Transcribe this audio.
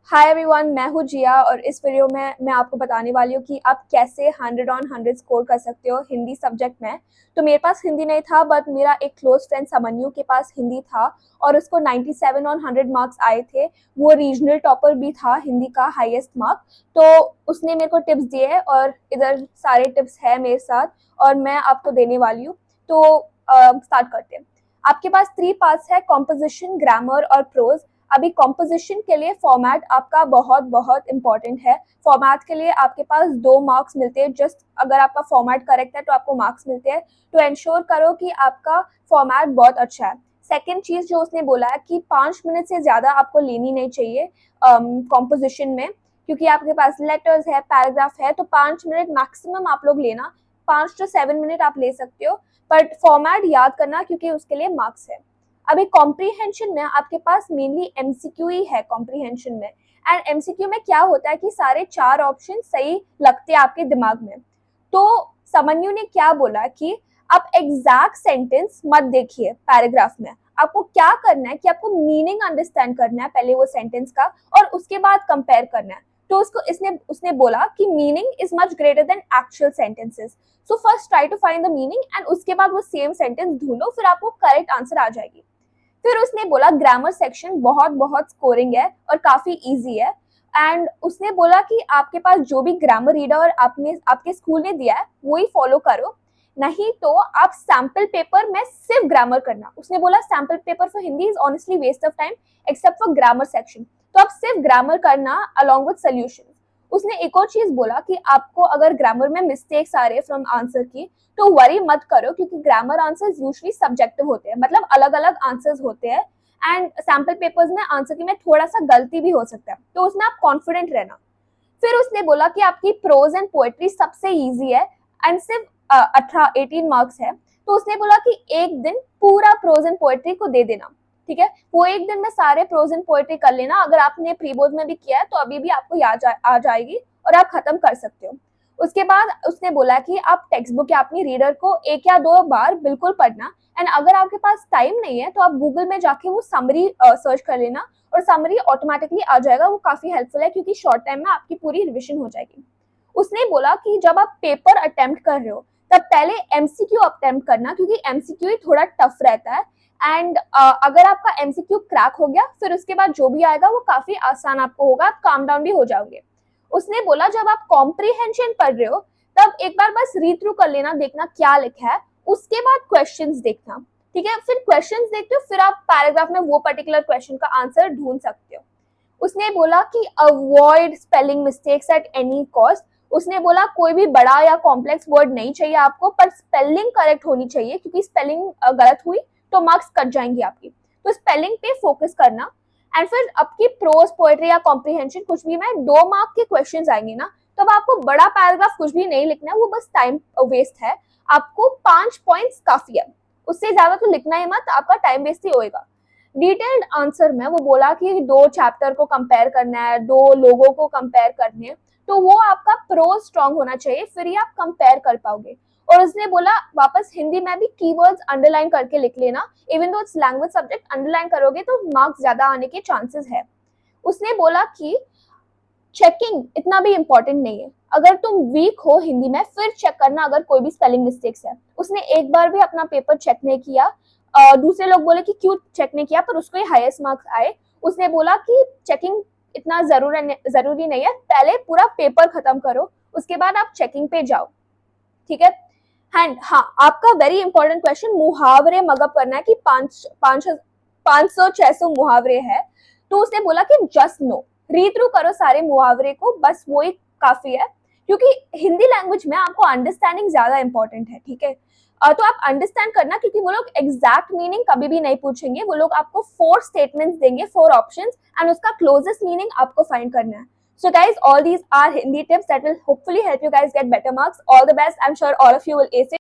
Hi everyone, मैं हूँ जिया और इस वीडियो में मैं आपको बताने वाली हूँ कि आप कैसे 100 ऑन 100 स्कोर कर सकते हो हिंदी सब्जेक्ट में। तो मेरे पास हिंदी नहीं था, बट मेरा एक क्लोज फ्रेंड समन्यु के पास हिंदी था और उसको 97 ऑन 100 मार्क्स आए थे। वो रीजनल टॉपर भी था हिंदी का, हाईएस्ट मार्क। तो उसने मेरे को टिप्स दिए और इधर सारे टिप्स है मेरे साथ और मैं आपको देने वाली हूँ। तो स्टार्ट करते हैं। आपके पास 3 पार्ट्स है, कॉम्पोजिशन, ग्रामर और प्रोज। अभी कॉम्पोजिशन के लिए फॉर्मेट आपका बहुत बहुत इंपॉर्टेंट है। फॉर्मेट के लिए आपके पास 2 मार्क्स मिलते हैं। जस्ट अगर आपका फॉर्मेट करेक्ट है तो आपको मार्क्स मिलते हैं। तो इंश्योर करो कि आपका फॉर्मेट बहुत अच्छा है। सेकेंड चीज जो उसने बोला है कि 5 मिनट से ज्यादा आपको लेनी नहीं चाहिए कॉम्पोजिशन में, क्योंकि आपके पास लेटर्स है, पैराग्राफ है, तो 5 मिनट मैक्सिमम आप लोग लेना। 5 to 7 मिनट आप ले सकते हो, बट फॉर्मेट याद करना क्योंकि उसके लिए मार्क्स है। अभी कॉम्प्रीहेंशन में आपके पास मेनली एमसीक्यू ही है कॉम्प्रीहेंशन में। एंड एमसीक्यू में क्या होता है कि सारे 4 ऑप्शन सही लगते हैं आपके दिमाग में। तो समन्यु ने क्या बोला कि आप एग्जैक्ट सेंटेंस मत देखिए पैराग्राफ में। आपको क्या करना है कि आपको मीनिंग अंडरस्टैंड करना है पहले वो सेंटेंस का, और उसके बाद कंपेयर करना है। तो उसने बोला कि meaning is much greater than actual sentences. So first try to find the meaning and उसके बाद वो सेम सेंटेंस ढूंढो, फिर आपको करेक्ट आंसर आ जाएगी। फिर उसने बोला ग्रामर सेक्शन बहुत बहुत स्कोरिंग है और काफी इजी है। एंड उसने बोला कि आपके पास जो भी ग्रामर रीडर आपने आपके स्कूल ने दिया है वही फॉलो करो, नहीं तो आप सैम्पल पेपर में सिर्फ ग्रामर करना। उसने बोला sample paper for Hindi is honestly waste of time except for grammar section. तो आप सिर्फ ग्रामर करना अलॉन्ग विद सोल्यूशन। उसने एक और चीज बोला कि आपको अगर ग्रामर में मिस्टेक्स आ रहे फ्रॉम आंसर की तो वरी मत करो, क्योंकि ग्रामर आंसर्स यूजुअली सब्जेक्टिव होते हैं, मतलब अलग अलग आंसर्स होते हैं। एंड सैम्पल पेपर्स में आंसर की में थोड़ा सा गलती भी हो सकता है, तो उसमें आप कॉन्फिडेंट रहना। फिर उसने बोला कि आपकी प्रोज एंड पोएट्री सबसे इजी है एंड सिर्फ 18 मार्क्स है। तो उसने बोला कि एक दिन पूरा प्रोज एंड पोएट्री को दे देना, ठीक है। वो एक दिन में सारे प्रोज एंड पोएट्री कर लेना। अगर आपने प्री बोर्ड में भी किया है तो अभी भी आपको याद आ जाएगी और आप खत्म कर सकते हो। उसके बाद उसने बोला कि आप टेक्स्ट बुक या अपनी रीडर को 1 या 2 बार बिल्कुल पढ़ना। एंड अगर आपके पास टाइम नहीं है तो आप गूगल में जाके वो समरी सर्च कर लेना और समरी ऑटोमेटिकली आ जाएगा। वो काफी हेल्पफुल है क्योंकि शॉर्ट टाइम में आपकी पूरी रिविजन हो जाएगी। उसने बोला कि जब आप पेपर अटेम्प्ट कर रहे हो तब पहले एमसीक्यू अटेम्प्ट करना, क्योंकि एमसीक्यू ही थोड़ा टफ रहता है। एंड अगर आपका एमसीक्यू क्रैक हो गया फिर उसके बाद जो भी आएगा वो काफी आसान आपको होगा, आप काम डाउन भी हो जाओगे। उसने बोला जब आप कॉम्प्रीहेंशन पढ़ रहे हो तब एक बार बस रीड थ्रू कर लेना, देखना क्या लिखा है, उसके बाद क्वेश्चंस देखना, ठीक है। फिर क्वेश्चंस देखते हो, फिर आप पैराग्राफ में वो पर्टिकुलर क्वेश्चन का आंसर ढूंढ सकते हो। उसने बोला कि avoid spelling mistakes at any cost. उसने बोला कोई भी बड़ा या कॉम्प्लेक्स वर्ड नहीं चाहिए आपको, पर स्पेलिंग करेक्ट होनी चाहिए, क्योंकि स्पेलिंग गलत हुई तो मार्क्स कट जाएंगे आपकी। तो स्पेलिंग पे फोकस करना। एंड फिर आपकी प्रोज, पोएट्री या कॉम्प्रीहेंशन कुछ भी में 2 मार्क के क्वेश्चन आएंगे ना, तब तो आपको बड़ा पैराग्राफ कुछ भी नहीं लिखना है, वो बस टाइम वेस्ट है। आपको 5 पॉइंट्स काफी है, उससे ज्यादा तो लिखना ही मत, आपका टाइम वेस्ट ही होएगा। डिटेल्ड आंसर में वो बोला कि 2 चैप्टर को कंपेयर करना है, 2 लोगों को कंपेयर करने हैं, तो वो आपका प्रोज स्ट्रांग होना चाहिए, फिर ही आप कंपेयर कर पाओगे। और उसने बोला वापस हिंदी में भी कीवर्ड्स अंडरलाइन करके लिख लेना, even though it's language subject, underline करोगे तो मार्क्स ज्यादा आने के चांसेस है। उसने बोला कि चेकिंग इतना भी इम्पोर्टेंट नहीं है, अगर तुम वीक हो हिंदी में फिर चेक करना अगर कोई भी स्पेलिंग मिस्टेक्स है। उसने एक बार भी अपना पेपर चेक नहीं किया। दूसरे लोग बोले कि क्यों चेक नहीं किया, पर उसको ही हाईएस्ट मार्क्स आए। उसने बोला कि चेकिंग इतना जरूरी नहीं है, पहले पूरा पेपर खत्म करो उसके बाद आप चेकिंग पे जाओ, ठीक है। एंड हाँ, आपका वेरी इंपॉर्टेंट क्वेश्चन मुहावरे मगअप करना है कि 500-600 मुहावरे है। तो उसने बोला कि जस्ट नो, रीड थ्रू करो सारे मुहावरे को, बस वो ही काफी है, क्योंकि हिंदी लैंग्वेज में आपको अंडरस्टैंडिंग ज्यादा इंपॉर्टेंट है, ठीक है। तो आप अंडरस्टैंड करना, क्योंकि वो लोग एग्जैक्ट मीनिंग कभी भी नहीं पूछेंगे, वो लोग आपको 4 स्टेटमेंट्स देंगे, 4 ऑप्शंस, एंड उसका क्लोजेस्ट मीनिंग आपको फाइंड करना है। So guys, all these are Hindi tips that will hopefully help you guys get better marks. All the best. I'm sure all of you will ace it.